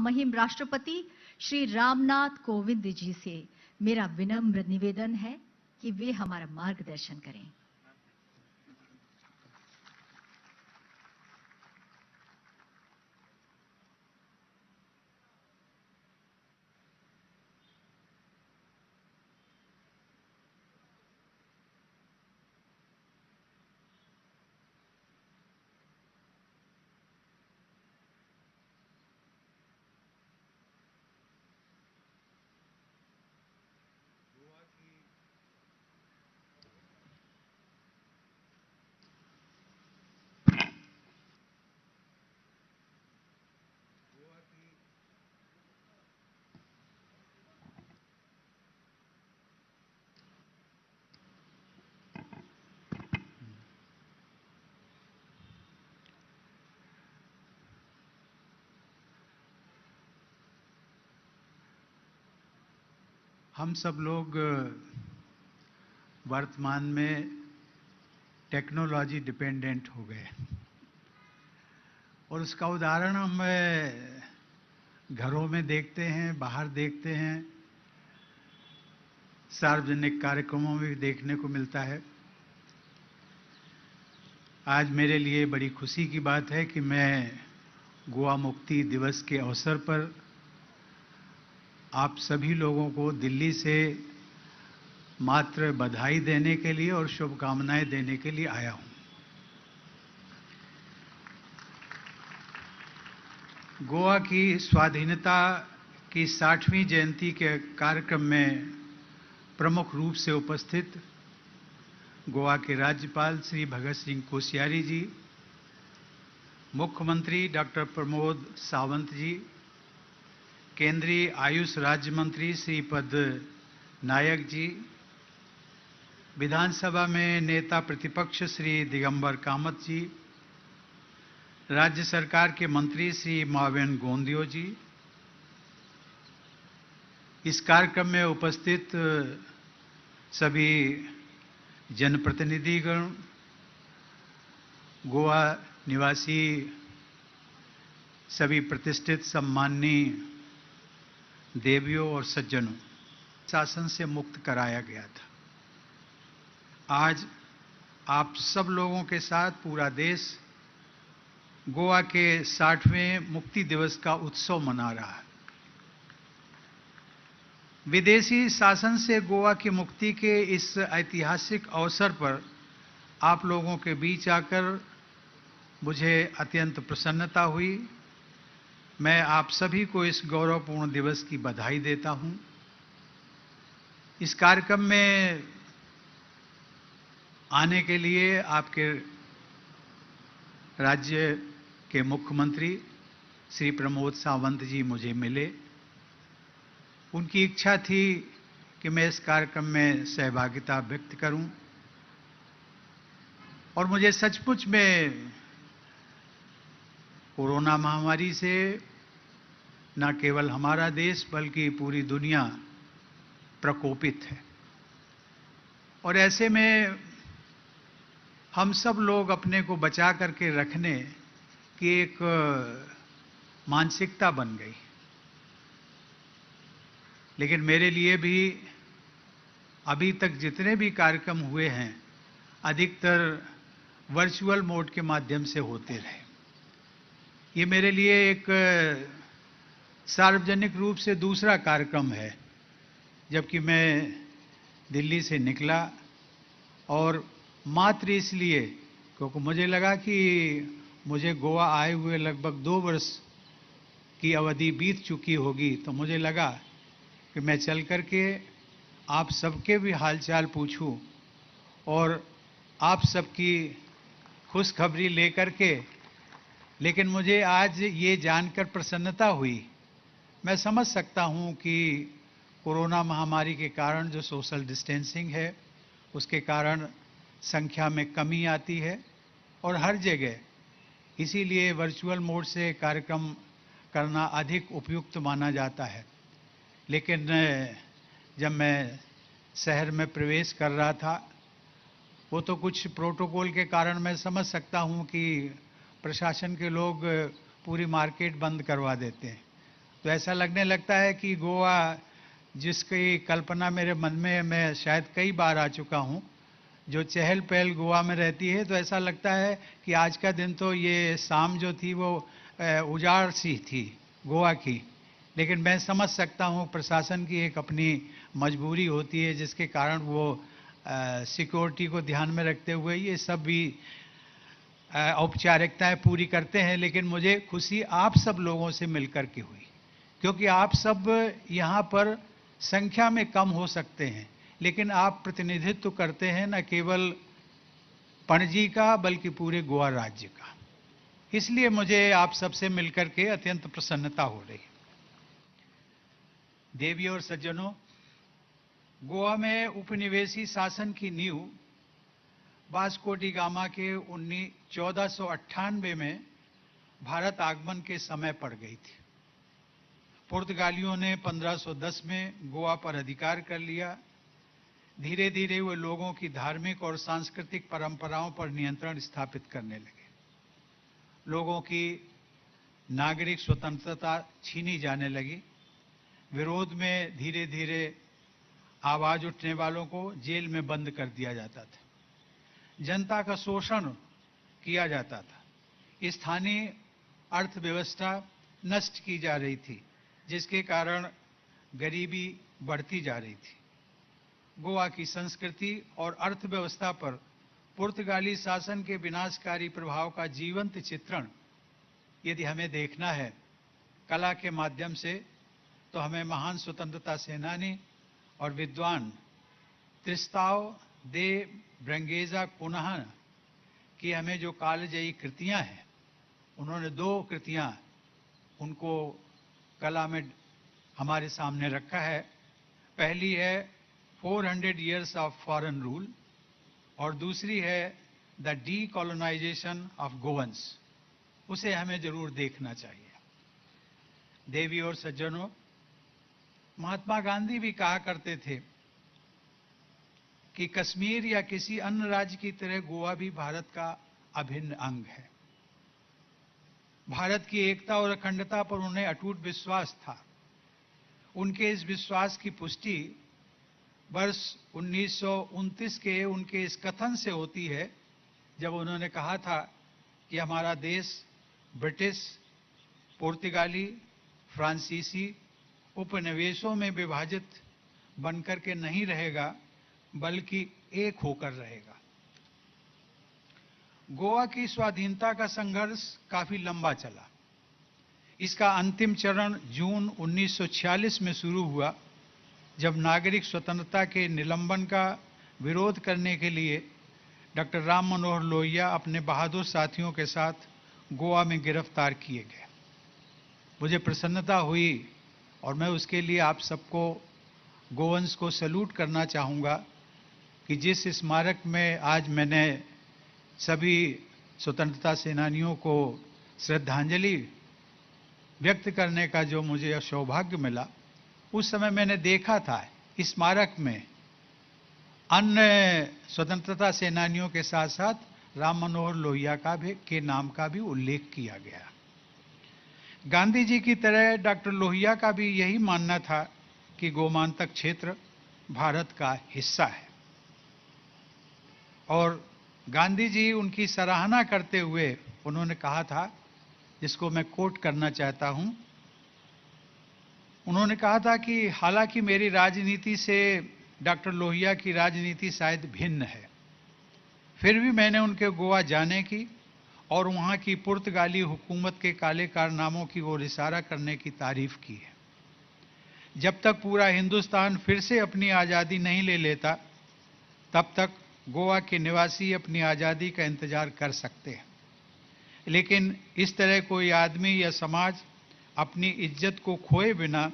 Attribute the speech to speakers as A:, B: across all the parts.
A: महामहिम राष्ट्रपति श्री रामनाथ कोविंद जी से मेरा विनम्र निवेदन है कि वे हमारा मार्गदर्शन करें।
B: हम सब लोग वर्तमान में टेक्नोलॉजी डिपेंडेंट हो गए और उसका उदाहरण हम घरों में देखते हैं, बाहर देखते हैं, सार्वजनिक कार्यक्रमों में भी देखने को मिलता है। आज मेरे लिए बड़ी खुशी की बात है कि मैं गोवा मुक्ति दिवस के अवसर पर आप सभी लोगों को दिल्ली से मात्र बधाई देने के लिए और शुभकामनाएं देने के लिए आया हूं। गोवा की स्वाधीनता की 60वीं जयंती के कार्यक्रम में प्रमुख रूप से उपस्थित गोवा के राज्यपाल श्री भगत सिंह कोश्यारी जी, मुख्यमंत्री डॉक्टर प्रमोद सावंत जी, केंद्रीय आयुष राज्य मंत्री श्रीपद नायक जी, विधानसभा में नेता प्रतिपक्ष श्री दिगंबर कामत जी, राज्य सरकार के मंत्री श्री मावेन गोंदियो जी, इस कार्यक्रम में उपस्थित सभी जनप्रतिनिधिगण, गोवा निवासी सभी प्रतिष्ठित सम्माननीय देवियों और सज्जनों, शासन से मुक्त कराया गया था। आज आप सब लोगों के साथ पूरा देश गोवा के 60वें मुक्ति दिवस का उत्सव मना रहा है। विदेशी शासन से गोवा की मुक्ति के इस ऐतिहासिक अवसर पर आप लोगों के बीच आकर मुझे अत्यंत प्रसन्नता हुई। मैं आप सभी को इस गौरवपूर्ण दिवस की बधाई देता हूं। इस कार्यक्रम में आने के लिए आपके राज्य के मुख्यमंत्री श्री प्रमोद सावंत जी मुझे मिले। उनकी इच्छा थी कि मैं इस कार्यक्रम में सहभागिता व्यक्त करूं और मुझे सचमुच में कोरोना महामारी से न केवल हमारा देश बल्कि पूरी दुनिया प्रकोपित है और ऐसे में हम सब लोग अपने को बचा करके रखने की एक मानसिकता बन गई। लेकिन मेरे लिए भी अभी तक जितने भी कार्यक्रम हुए हैं अधिकतर वर्चुअल मोड के माध्यम से होते रहे। ये मेरे लिए एक सार्वजनिक रूप से दूसरा कार्यक्रम है, जबकि मैं दिल्ली से निकला और मात्र इसलिए क्योंकि मुझे लगा कि मुझे गोवा आए हुए लगभग 2 वर्ष की अवधि बीत चुकी होगी, तो मुझे लगा कि मैं चल करके आप सबके भी हालचाल पूछूं और आप सबकी खुशखबरी लेकर के। लेकिन मुझे आज ये जानकर प्रसन्नता हुई, मैं समझ सकता हूं कि कोरोना महामारी के कारण जो सोशल डिस्टेंसिंग है उसके कारण संख्या में कमी आती है और हर जगह इसीलिए वर्चुअल मोड से कार्यक्रम करना अधिक उपयुक्त माना जाता है। लेकिन जब मैं शहर में प्रवेश कर रहा था, वो तो कुछ प्रोटोकॉल के कारण मैं समझ सकता हूं कि प्रशासन के लोग पूरी मार्केट बंद करवा देते हैं। तो ऐसा लगने लगता है कि गोवा, जिसकी कल्पना मेरे मन में है, मैं शायद कई बार आ चुका हूँ, जो चहल पहल गोवा में रहती है, तो ऐसा लगता है कि आज का दिन तो ये शाम जो थी वो उजाड़ सी थी गोवा की। लेकिन मैं समझ सकता हूँ प्रशासन की एक अपनी मजबूरी होती है, जिसके कारण वो सिक्योरिटी को ध्यान में रखते हुए ये सब भी औपचारिकताएं पूरी करते हैं। लेकिन मुझे खुशी आप सब लोगों से मिलकर के हुई, क्योंकि आप सब यहाँ पर संख्या में कम हो सकते हैं, लेकिन आप प्रतिनिधित्व करते हैं न केवल पणजी का बल्कि पूरे गोवा राज्य का। इसलिए मुझे आप सबसे मिलकर के अत्यंत प्रसन्नता हो रही है। देवियों और सज्जनों, गोवा में उपनिवेशी शासन की नींव वास्को डी गामा के 1498 में भारत आगमन के समय पड़ गई थी। पुर्तगालियों ने 1510 में गोवा पर अधिकार कर लिया। धीरे धीरे वे लोगों की धार्मिक और सांस्कृतिक परंपराओं पर नियंत्रण स्थापित करने लगे। लोगों की नागरिक स्वतंत्रता छीनी जाने लगी। विरोध में धीरे धीरे आवाज उठने वालों को जेल में बंद कर दिया जाता था। जनता का शोषण किया जाता था। स्थानीय अर्थव्यवस्था नष्ट की जा रही थी, जिसके कारण गरीबी बढ़ती जा रही थी। गोवा की संस्कृति और अर्थव्यवस्था पर पुर्तगाली शासन के विनाशकारी प्रभाव का जीवंत चित्रण यदि हमें देखना है कला के माध्यम से, तो हमें महान स्वतंत्रता सेनानी और विद्वान त्रिस्ताव दे ब्रंगेजा कुनहा की हमें जो कालजयी कृतियां हैं, उन्होंने 2 कृतियां उनको कला में हमारे सामने रखा है। पहली है 400 Years of Foreign Rule और दूसरी है द डीकोलोनाइजेशन ऑफ गोवंस। उसे हमें जरूर देखना चाहिए। देवी और सज्जनों, महात्मा गांधी भी कहा करते थे कि कश्मीर या किसी अन्य राज्य की तरह गोवा भी भारत का अभिन्न अंग है। भारत की एकता और अखंडता पर उन्हें अटूट विश्वास था। उनके इस विश्वास की पुष्टि वर्ष 1929 के उनके इस कथन से होती है, जब उन्होंने कहा था कि हमारा देश ब्रिटिश, पुर्तगाली, फ्रांसीसी उपनिवेशों में विभाजित बनकर के नहीं रहेगा, बल्कि एक होकर रहेगा। गोवा की स्वाधीनता का संघर्ष काफी लंबा चला। इसका अंतिम चरण जून 1946 में शुरू हुआ, जब नागरिक स्वतंत्रता के निलंबन का विरोध करने के लिए डॉक्टर राम मनोहर लोहिया अपने बहादुर साथियों के साथ गोवा में गिरफ्तार किए गए। मुझे प्रसन्नता हुई और मैं उसके लिए आप सबको, गोवंस को सैल्यूट करना चाहूँगा कि जिस स्मारक में आज मैंने सभी स्वतंत्रता सेनानियों को श्रद्धांजलि व्यक्त करने का जो मुझे सौभाग्य मिला, उस समय मैंने देखा था स्मारक में अन्य स्वतंत्रता सेनानियों के साथ साथ राम मनोहर लोहिया के नाम का भी उल्लेख किया गया। गांधी जी की तरह डॉक्टर लोहिया का भी यही मानना था कि गोमांतक क्षेत्र भारत का हिस्सा है, और गांधी जी उनकी सराहना करते हुए उन्होंने कहा था, जिसको मैं कोट करना चाहता हूं। उन्होंने कहा था कि हालांकि मेरी राजनीति से डॉक्टर लोहिया की राजनीति शायद भिन्न है, फिर भी मैंने उनके गोवा जाने की और वहां की पुर्तगाली हुकूमत के काले कारनामों की ओर इशारा करने की तारीफ की है। जब तक पूरा हिंदुस्तान फिर से अपनी आज़ादी नहीं ले लेता, तब तक गोवा के निवासी अपनी आज़ादी का इंतजार कर सकते हैं, लेकिन इस तरह कोई आदमी या समाज अपनी इज्जत को खोए बिना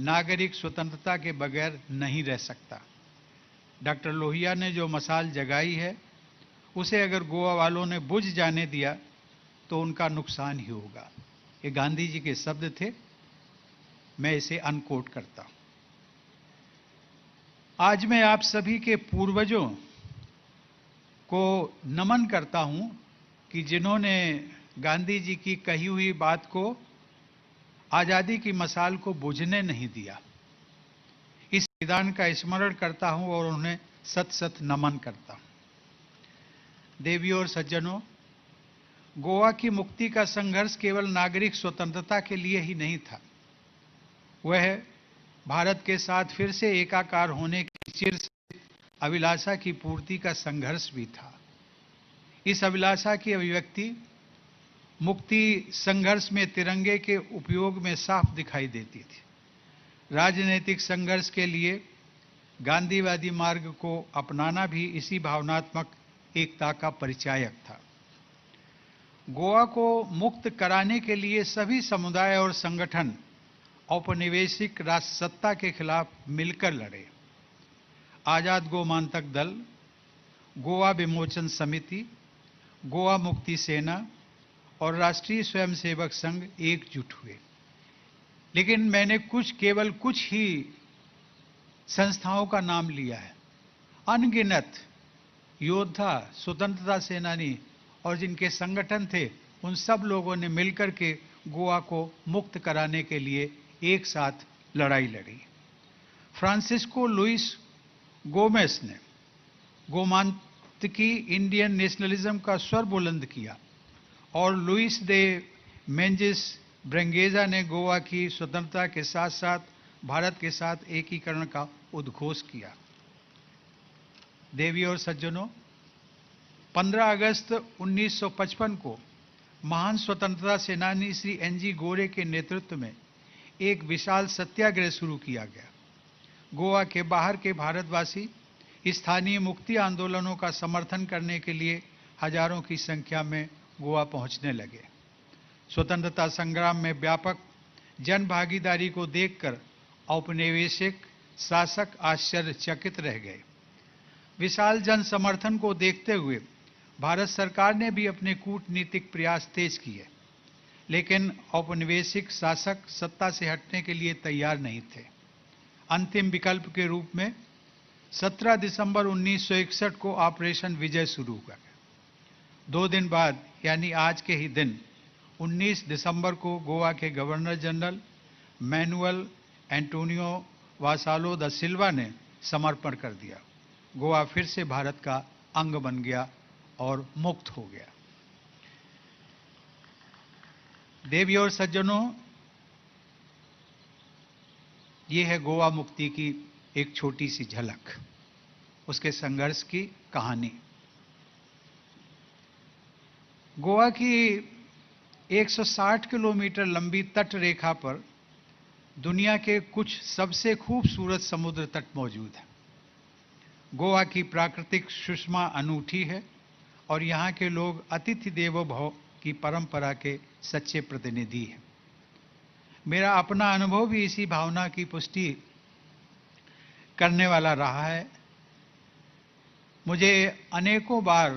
B: नागरिक स्वतंत्रता के बगैर नहीं रह सकता। डॉक्टर लोहिया ने जो मशाल जगाई है, उसे अगर गोवा वालों ने बुझ जाने दिया तो उनका नुकसान ही होगा। ये गांधी जी के शब्द थे, मैं इसे अनकोट करता हूं। आज मैं आप सभी के पूर्वजों को नमन करता हूं कि जिन्होंने गांधी जी की कही हुई बात को आजादी की मशाल को बुझने नहीं दिया। इस बलिदान का स्मरण करता हूं और उन्हें सत सत नमन करता हूं। देवियों और सज्जनों, गोवा की मुक्ति का संघर्ष केवल नागरिक स्वतंत्रता के लिए ही नहीं था, वह भारत के साथ फिर से एकाकार होने की चिर अभिलाषा की पूर्ति का संघर्ष भी था। इस अभिलाषा की अभिव्यक्ति मुक्ति संघर्ष में तिरंगे के उपयोग में साफ दिखाई देती थी। राजनीतिक संघर्ष के लिए गांधीवादी मार्ग को अपनाना भी इसी भावनात्मक एकता का परिचायक था। गोवा को मुक्त कराने के लिए सभी समुदाय और संगठन औपनिवेशिक राष्ट्र सत्ता के खिलाफ मिलकर लड़े। आजाद गोमांतक दल, गोवा विमोचन समिति, गोवा मुक्ति सेना और राष्ट्रीय स्वयंसेवक संघ एकजुट हुए। लेकिन मैंने केवल कुछ ही संस्थाओं का नाम लिया है। अनगिनत योद्धा, स्वतंत्रता सेनानी और जिनके संगठन थे, उन सब लोगों ने मिलकर के गोवा को मुक्त कराने के लिए एक साथ लड़ाई लड़ी। फ्रांसिस्को लुइस गोमेस ने गोमांतकी इंडियन नेशनलिज्म का स्वर बुलंद किया और लुइस दे मेंजिस ब्रेंगेजा ने गोवा की स्वतंत्रता के साथ साथ भारत के साथ एकीकरण का उद्घोष किया। देवियों और सज्जनों, 15 अगस्त 1955 को महान स्वतंत्रता सेनानी श्री एनजी गोरे के नेतृत्व में एक विशाल सत्याग्रह शुरू किया गया। गोवा के बाहर के भारतवासी स्थानीय मुक्ति आंदोलनों का समर्थन करने के लिए हजारों की संख्या में गोवा पहुंचने लगे। स्वतंत्रता संग्राम में व्यापक जन भागीदारी को देखकर औपनिवेशिक शासक आश्चर्यचकित रह गए। विशाल जन समर्थन को देखते हुए भारत सरकार ने भी अपने कूटनीतिक प्रयास तेज किए, लेकिन औपनिवेशिक शासक सत्ता से हटने के लिए तैयार नहीं थे। अंतिम विकल्प के रूप में 17 दिसंबर 1961 को ऑपरेशन विजय शुरू हुआ। 2 दिन बाद यानी आज के ही दिन 19 दिसंबर को गोवा के governor general manual Antonio Vassalo दा सिल्वा ने समर्पण कर दिया। गोवा फिर से भारत का अंग बन गया और मुक्त हो गया। देवियों और सज्जनों, ये है गोवा मुक्ति की एक छोटी सी झलक, उसके संघर्ष की कहानी। गोवा की 160 किलोमीटर लंबी तट रेखा पर दुनिया के कुछ सबसे खूबसूरत समुद्र तट मौजूद हैं। गोवा की प्राकृतिक सुषमा अनूठी है और यहाँ के लोग अतिथि देवो भव की परंपरा के सच्चे प्रतिनिधि हैं। मेरा अपना अनुभव भी इसी भावना की पुष्टि करने वाला रहा है। मुझे अनेकों बार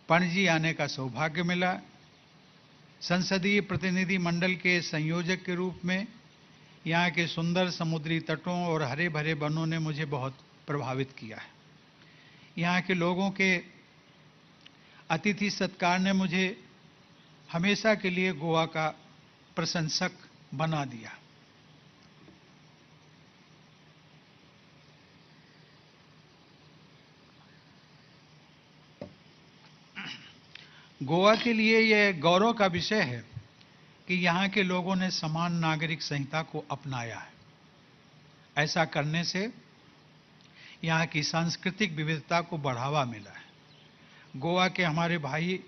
B: पणजी आने का सौभाग्य मिला। संसदीय प्रतिनिधि मंडल के संयोजक के रूप में यहाँ के सुंदर समुद्री तटों और हरे भरे वनों ने मुझे बहुत प्रभावित किया है। यहाँ के लोगों के अतिथि सत्कार ने मुझे हमेशा के लिए गोवा का प्रशंसक बना दिया। गोवा के लिए यह गौरव का विषय है कि यहाँ के लोगों ने समान नागरिक संहिता को अपनाया है। ऐसा करने से यहाँ की सांस्कृतिक विविधता को बढ़ावा मिला है। गोवा के हमारे भाई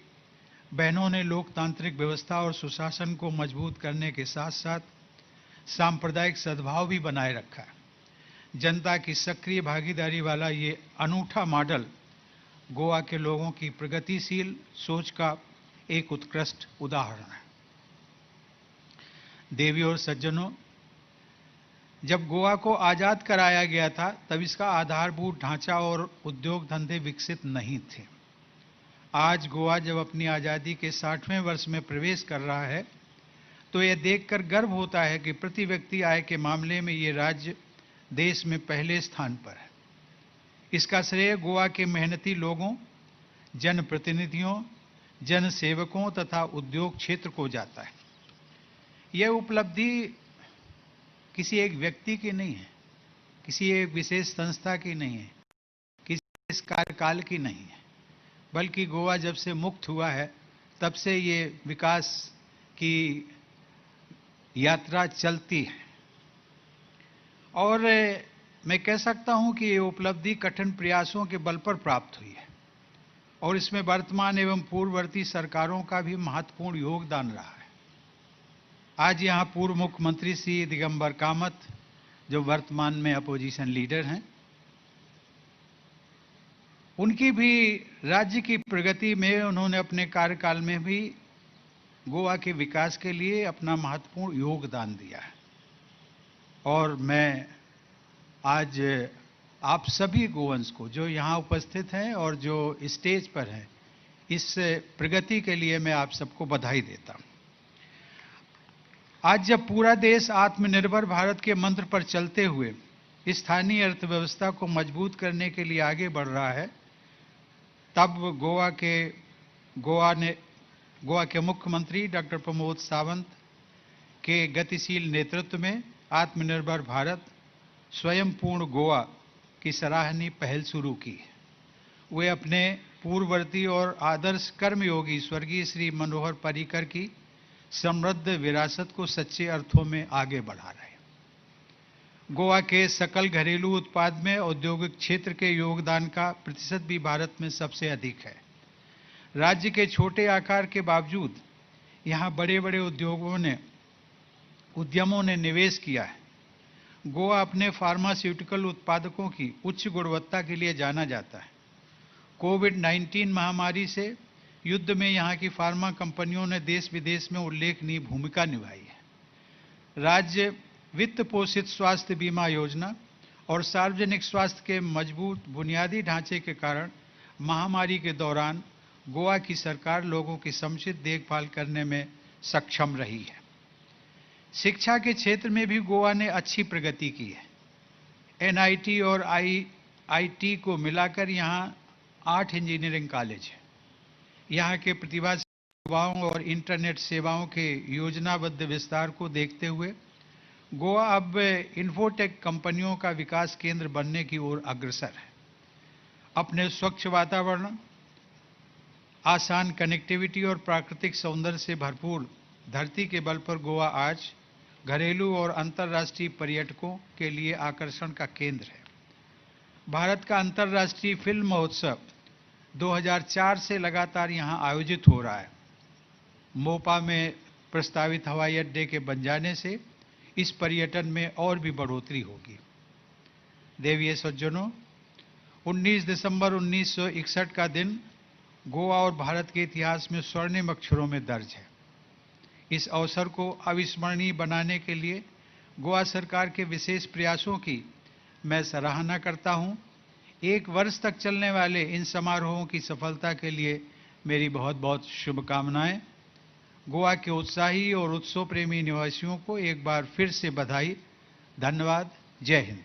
B: बहनों ने लोकतांत्रिक व्यवस्था और सुशासन को मजबूत करने के साथ साथ सांप्रदायिक सद्भाव भी बनाए रखा है। जनता की सक्रिय भागीदारी वाला ये अनूठा मॉडल गोवा के लोगों की प्रगतिशील सोच का एक उत्कृष्ट उदाहरण है। देवियों और सज्जनों, जब गोवा को आजाद कराया गया था तब इसका आधारभूत ढांचा और उद्योग धंधे विकसित नहीं थे। आज गोवा जब अपनी आज़ादी के 60वें वर्ष में प्रवेश कर रहा है तो यह देखकर गर्व होता है कि प्रति व्यक्ति आय के मामले में ये राज्य देश में पहले स्थान पर है। इसका श्रेय गोवा के मेहनती लोगों, जनप्रतिनिधियों, जन सेवकों तथा उद्योग क्षेत्र को जाता है। ये उपलब्धि किसी एक व्यक्ति की नहीं है, किसी एक विशेष संस्था की नहीं है, किसी विशेष कार्यकाल की नहीं है, बल्कि गोवा जब से मुक्त हुआ है तब से ये विकास की यात्रा चलती है। और मैं कह सकता हूं कि ये उपलब्धि कठिन प्रयासों के बल पर प्राप्त हुई है और इसमें वर्तमान एवं पूर्ववर्ती सरकारों का भी महत्वपूर्ण योगदान रहा है। आज यहां पूर्व मुख्यमंत्री श्री दिगंबर कामत, जो वर्तमान में अपोजिशन लीडर हैं, उनकी भी राज्य की प्रगति में उन्होंने अपने कार्यकाल में भी गोवा के विकास के लिए अपना महत्वपूर्ण योगदान दिया है। और मैं आज आप सभी गोवंस को जो यहाँ उपस्थित हैं और जो स्टेज पर हैं, इस प्रगति के लिए मैं आप सबको बधाई देता हूँ। आज जब पूरा देश आत्मनिर्भर भारत के मंत्र पर चलते हुए स्थानीय अर्थव्यवस्था को मजबूत करने के लिए आगे बढ़ रहा है, तब गोवा के मुख्यमंत्री डॉक्टर प्रमोद सावंत के गतिशील नेतृत्व में आत्मनिर्भर भारत स्वयं पूर्ण गोवा की सराहनीय पहल शुरू की है। वे अपने पूर्ववर्ती और आदर्श कर्मयोगी स्वर्गीय श्री मनोहर पर्रिकर की समृद्ध विरासत को सच्चे अर्थों में आगे बढ़ा रहे हैं। गोवा के सकल घरेलू उत्पाद में औद्योगिक क्षेत्र के योगदान का प्रतिशत भी भारत में सबसे अधिक है। राज्य के छोटे आकार के बावजूद यहाँ बड़े बड़े उद्यमों ने निवेश किया है। गोवा अपने फार्मास्यूटिकल उत्पादकों की उच्च गुणवत्ता के लिए जाना जाता है। कोविड-19 महामारी से युद्ध में यहाँ की फार्मा कंपनियों ने देश विदेश में उल्लेखनीय भूमिका निभाई है। राज्य वित्त पोषित स्वास्थ्य बीमा योजना और सार्वजनिक स्वास्थ्य के मजबूत बुनियादी ढांचे के कारण महामारी के दौरान गोवा की सरकार लोगों की समुचित देखभाल करने में सक्षम रही है। शिक्षा के क्षेत्र में भी गोवा ने अच्छी प्रगति की है। एनआईटी और आईआईटी को मिलाकर यहाँ 8 इंजीनियरिंग कॉलेज हैं। यहाँ के प्रतिभाशाली युवाओं और इंटरनेट सेवाओं के योजनाबद्ध विस्तार को देखते हुए गोवा अब इन्फोटेक कंपनियों का विकास केंद्र बनने की ओर अग्रसर है। अपने स्वच्छ वातावरण, आसान कनेक्टिविटी और प्राकृतिक सौंदर्य से भरपूर धरती के बल पर गोवा आज घरेलू और अंतर्राष्ट्रीय पर्यटकों के लिए आकर्षण का केंद्र है। भारत का अंतर्राष्ट्रीय फिल्म महोत्सव 2004 से लगातार यहां आयोजित हो रहा है। मोपा में प्रस्तावित हवाई अड्डे के बन जाने से इस पर्यटन में और भी बढ़ोतरी होगी। देवीय सज्जनों, 19 दिसंबर 1961 का दिन गोवा और भारत के इतिहास में स्वर्णिम अक्षरों में दर्ज है। इस अवसर को अविस्मरणीय बनाने के लिए गोवा सरकार के विशेष प्रयासों की मैं सराहना करता हूं। 1 वर्ष तक चलने वाले इन समारोहों की सफलता के लिए मेरी बहुत बहुत शुभकामनाएं। गोवा के उत्साही और उत्सव प्रेमी निवासियों को एक बार फिर से बधाई। धन्यवाद। जय हिंद।